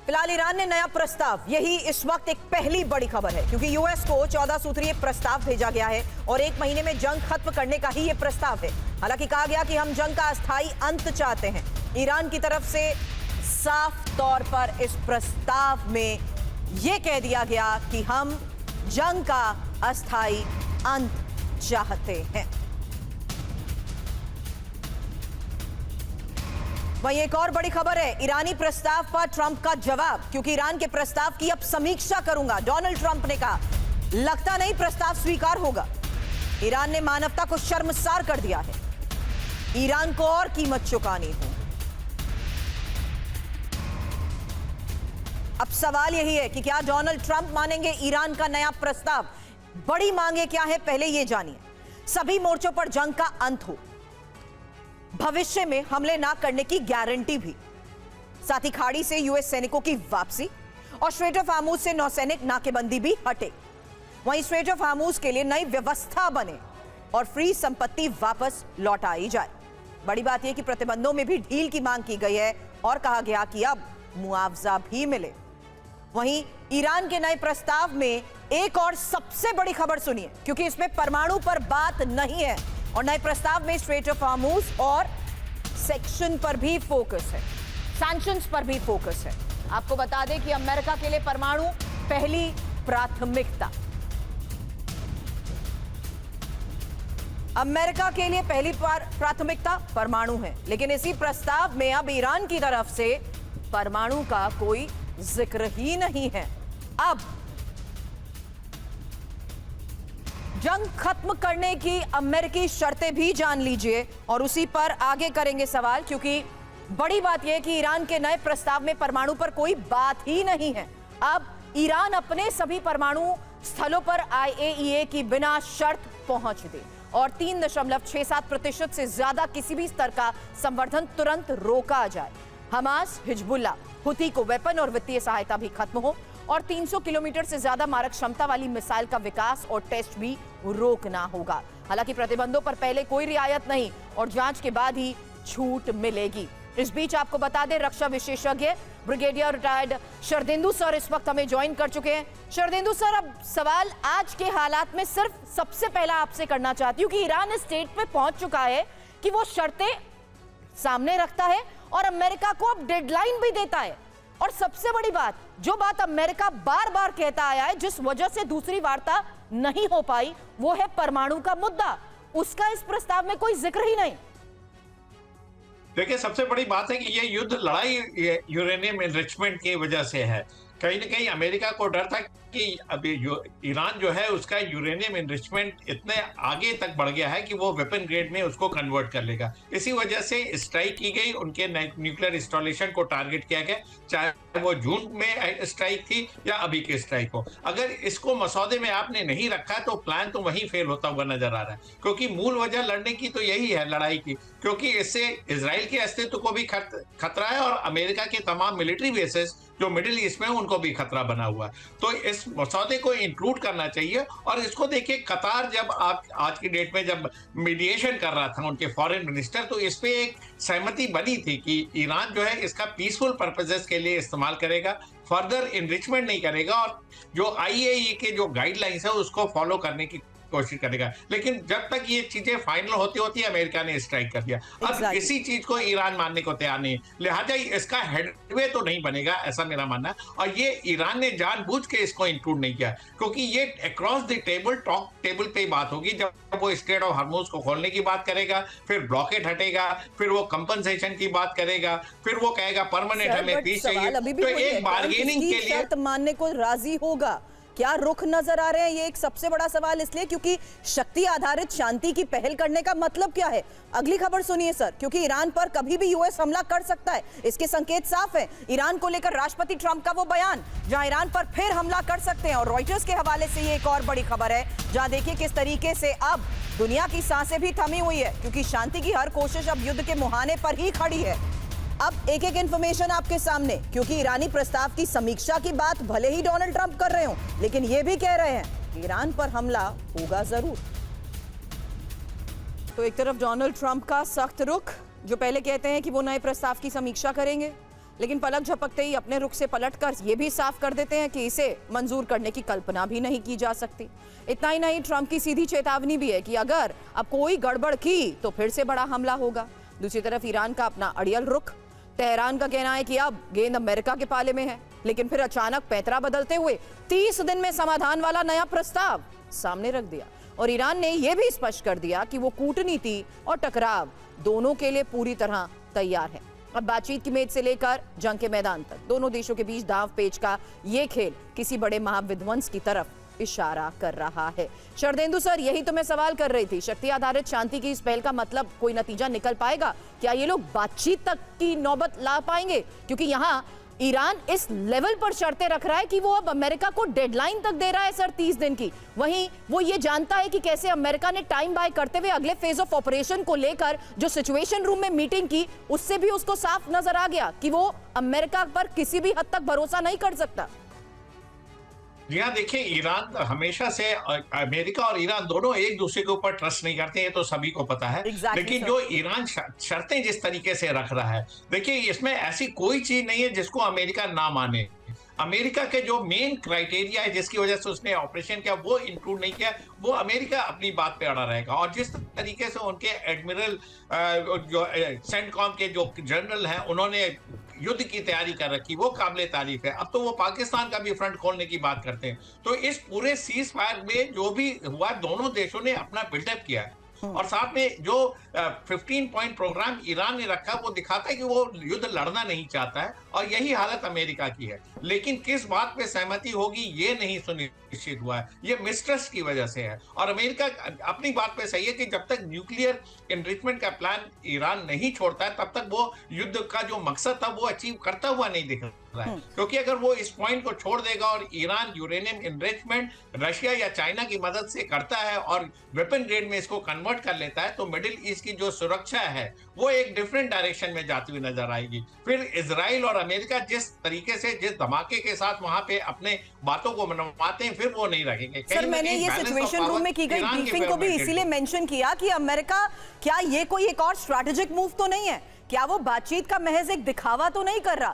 फिलहाल ईरान ने नया प्रस्ताव, यही इस वक्त एक पहली बड़ी खबर है क्योंकि यूएस को 14 सूत्रीय प्रस्ताव भेजा गया है और एक महीने में जंग खत्म करने का ही यह प्रस्ताव है। हालांकि कहा गया कि हम जंग का अस्थायी अंत चाहते हैं। ईरान की तरफ से साफ तौर पर इस प्रस्ताव में यह कह दिया गया कि हम जंग का अस्थायी अंत चाहते हैं। वहीं एक और बड़ी खबर है, ईरानी प्रस्ताव पर ट्रंप का जवाब, क्योंकि ईरान के प्रस्ताव की अब समीक्षा करूंगा, डोनाल्ड ट्रंप ने कहा। लगता नहीं प्रस्ताव स्वीकार होगा। ईरान ने मानवता को शर्मसार कर दिया है, ईरान को और कीमत चुकानी हो। अब सवाल यही है कि क्या डोनाल्ड ट्रंप मानेंगे ईरान का नया प्रस्ताव? बड़ी मांगे क्या है, पहले यह जानिए। सभी मोर्चों पर जंग का अंत हो, भविष्य में हमले ना करने की गारंटी भी, साथ ही खाड़ी से यूएस सैनिकों की वापसी और स्ट्रेट ऑफ हार्मूज से नौसैनिक नाकेबंदी भी हटे। वहीं स्ट्रेट ऑफ हार्मूज के लिए नई व्यवस्था बने और फ्री संपत्ति वापस लौटाई जाए। बड़ी बात यह कि प्रतिबंधों में भी ढील की मांग की गई है और कहा गया कि अब मुआवजा भी मिले। वहीं ईरान के नए प्रस्ताव में एक और सबसे बड़ी खबर सुनिए, क्योंकि इसमें परमाणु पर बात नहीं है और नए प्रस्ताव में स्ट्रेट ऑफ हार्मूज और सेक्शन पर भी फोकस है, सैंक्शंस पर भी फोकस है। आपको बता दें कि अमेरिका के लिए परमाणु पहली प्राथमिकता, अमेरिका के लिए पहली प्राथमिकता परमाणु है। लेकिन इसी प्रस्ताव में अब ईरान की तरफ से परमाणु का कोई जिक्र ही नहीं है। अब जंग खत्म करने की अमेरिकी शर्तें भी जान लीजिए और उसी पर आगे करेंगे सवाल, क्योंकि बड़ी बात यह है कि ईरान के नए प्रस्ताव में परमाणु पर कोई बात ही नहीं है। अब ईरान अपने सभी परमाणु स्थलों पर IAEA की बिना शर्त पहुंच दे और 3.67% से ज्यादा किसी भी स्तर का संवर्धन तुरंत रोका जाए। हमास, हिजबुल्लाह, हुती को वेपन और वित्तीय सहायता भी खत्म हो और 300 किलोमीटर से ज्यादा मारक क्षमता वाली मिसाइल का विकास और टेस्ट भी रोकना होगा। हालांकि प्रतिबंधों पर पहले कोई रियायत नहीं और जांच के बाद ही छूट मिलेगी। इस बीच आपको बता दें, रक्षा विशेषज्ञ ब्रिगेडियर रिटायर्ड शरदेंदु सर इस वक्त हमें ज्वाइन कर चुके हैं। शरदेंदु सर, अब सवाल आज के हालात में सिर्फ सबसे पहला आपसे करना चाहती हूँ कि ईरान इस स्टेट पे पहुंच चुका है कि वो शर्तें सामने रखता है और अमेरिका को अब डेडलाइन भी देता है। और सबसे बड़ी बात, जो बात अमेरिका बार बार कहता आया है, जिस वजह से दूसरी वार्ता नहीं हो पाई, वो है परमाणु का मुद्दा। उसका इस प्रस्ताव में कोई जिक्र ही नहीं। देखिए, सबसे बड़ी बात है कि ये युद्ध लड़ाई यूरेनियम एनरिचमेंट की वजह से है। कहीं न कहीं अमेरिका को डर था कि अभी ईरान जो है उसका यूरेनियम एनरिचमेंट इतने आगे तक बढ़ गया है कि वो वेपन ग्रेड में उसको कन्वर्ट कर लेगा। इसी वजह से स्ट्राइक की गई, उनके न्यूक्लियर इंस्टॉलेशन को टारगेट किया गया, चाहे वो जून में स्ट्राइक थी या अभी की स्ट्राइक हो। अगर इसको मसौदे में आपने नहीं रखा तो प्लान तो वहीं फेल होता हुआ नजर आ रहा है, क्योंकि मूल वजह लड़ने की तो यही है, लड़ाई की, क्योंकि इससे इजराइल के अस्तित्व को भी खतरा है और अमेरिका के तमाम मिलिट्री बेसेस जो मिडिल ईस्ट में उनको भी खतरा बना हुआ है। तो इस मसौदे को इंक्लूड करना चाहिए। और इसको देखिए, कतार जब आज की डेट में जब मीडिएशन कर रहा था उनके फॉरेन मिनिस्टर, तो इस पे एक सहमति बनी थी कि ईरान जो है इसका पीसफुल पर्पसेस के लिए इस्तेमाल करेगा, फर्दर इनरिचमेंट नहीं करेगा और जो IAEA के जो गाइडलाइंस है उसको फॉलो करने की कोशिश करेगा। लेकिन जब तक ये चीजें फाइनल होती होती अमेरिका ने स्ट्राइक कर दिया। अब इसी चीज को ईरान मानने को तैयार नहीं है, लिहाजा इसका हेडवे तो नहीं बनेगा, ऐसा मेरा मानना है। और ये ईरान ने जानबूझ के इसको इंक्लूड नहीं किया, क्योंकि ये across the table talk table पे बात होगी। जब वो स्ट्रेट ऑफ हार्मूज को खोलने की बात करेगा, फिर ब्लॉकेट हटेगा, फिर वो कंपनसेशन की बात करेगा, फिर वो कहेगा परमानेंट हमें पीस चाहिए। तो एक बार्गेनिंग के लिए मानने को राजी होगा, क्या रुख नजर आ रहे हैं? ये एक सबसे बड़ा सवाल इसलिए क्योंकि शक्ति आधारित शांति की पहल करने का मतलब क्या है? अगली खबर सुनिए सर, क्योंकि ईरान पर कभी भी यूएस हमला कर सकता है, इसके संकेत साफ है। ईरान को लेकर राष्ट्रपति ट्रंप का वो बयान जहां ईरान पर फिर हमला कर सकते हैं, और रॉयटर्स के हवाले से ये एक और बड़ी खबर है जहां देखिए किस तरीके से अब दुनिया की सांसें भी थमी हुई है, क्योंकि शांति की हर कोशिश अब युद्ध के मुहाने पर ही खड़ी है। अब एक एक इंफॉर्मेशन आपके सामने, क्योंकि ईरानी प्रस्ताव की समीक्षा की बात भले ही डोनाल्ड ट्रंप कर रहे हो, लेकिन ये भी कह रहे हैं ईरान पर हमला होगा जरूर। तो एक तरफ डोनाल्ड ट्रंप का सख्त रुख, जो पहले कहते हैं कि वो नए प्रस्ताव की समीक्षा करेंगे, लेकिन पलक झपकते ही अपने रुख से पलटकर ये भी साफ कर देते हैं कि इसे मंजूर करने की कल्पना भी नहीं की जा सकती। इतना ही नहीं, ट्रंप की सीधी चेतावनी भी है कि अगर अब कोई गड़बड़ की तो फिर से बड़ा हमला होगा। दूसरी तरफ ईरान का अपना अड़ियल रुख। तेहरान का कहना है कि अब गेंद अमेरिका के पाले में है, लेकिन फिर अचानक पैंतरा बदलते हुए 30 दिन में समाधान वाला नया प्रस्ताव सामने रख दिया। और ईरान ने यह भी स्पष्ट कर दिया कि वो कूटनीति और टकराव दोनों के लिए पूरी तरह तैयार है। अब बातचीत की मेज से लेकर जंग के मैदान तक दोनों देशों के बीच दांव पेच का ये खेल किसी बड़े महाविध्वंस की तरफ इशारा कर रहा है। शरदेंदु सर, यही तो मैं सवाल कर रही थी। शक्ति आधारित शांति की इस पहल का मतलब कोई नतीजा निकल पाएगा? क्या ये लोग बातचीत तक की नौबत ला पाएंगे? क्योंकि यहाँ ईरान इस लेवल पर शर्तें रख रहा है कि वो अब अमेरिका को डेडलाइन तक दे रहा है सर 30 दिन की। वहीं वो ये जानता है कि कैसे अमेरिका ने टाइम बाय करते हुए अगले फेज ऑफ ऑपरेशन को लेकर जो सिचुएशन रूम में मीटिंग की, उससे भी उसको साफ नजर आ गया कि वो अमेरिका पर किसी भी हद तक भरोसा नहीं कर सकता। जी हाँ, देखिए, ईरान हमेशा से, अमेरिका और ईरान दोनों एक दूसरे के ऊपर ट्रस्ट नहीं करते हैं, तो सभी को पता है। लेकिन जो ईरान शर्तें जिस तरीके से रख रहा है, देखिए इसमें ऐसी कोई चीज नहीं है जिसको अमेरिका ना माने। अमेरिका के जो मेन क्राइटेरिया है जिसकी वजह से उसने ऑपरेशन किया वो इंक्लूड नहीं किया, वो अमेरिका अपनी बात पे अड़ा रहेगा। और जिस तरीके से उनके एडमिरल जो सेंटकॉम के जो जनरल हैं, उन्होंने युद्ध की तैयारी कर रखी, वो काबिले तारीफ है। अब तो वो पाकिस्तान का भी फ्रंट खोलने की बात करते हैं। तो इस पूरे सीज फायर में जो भी हुआ, दोनों देशों ने अपना बिल्डअप किया है। और साथ में जो 15 पॉइंट प्रोग्राम ईरान ने रखा, वो दिखाता है कि वो युद्ध लड़ना नहीं चाहता है, और यही हालत अमेरिका की है। लेकिन किस बात पे सहमति होगी ये नहीं सुनिश्चित हुआ है, ये मिसट्रस्ट की वजह से है। और अमेरिका अपनी बात पे सही है कि जब तक न्यूक्लियर एनरिचमेंट का प्लान ईरान नहीं छोड़ता है, तब तक वो युद्ध का जो मकसद था वो अचीव करता हुआ नहीं दिख रहा है। क्योंकि अगर वो इस पॉइंट को छोड़ देगा और ईरान यूरेनियम एनरिचमेंट रशिया या चाइना की मदद से करता है और वेपन ग्रेड में इसको कन्वर्ट कर लेता है, तो मिडिल ईस्ट की जो सुरक्षा है वो एक डिफरेंट डायरेक्शन में जाती हुई नजर आएगी। फिर इजराइल और अमेरिका जिस तरीके से, जिस धमाके के साथ वहां पे अपने बातों को मनवाते हैं, फिर वो नहीं रखेंगे। सर, मैंने ये सिचुएशन रूम में की गई ब्रीफिंग को भी इसीलिए मेंशन किया कि अमेरिका, क्या ये कोई एक और स्ट्रैटेजिक मूव तो नहीं है? क्या वो बातचीत का महज एक दिखावा तो नहीं कर रहा?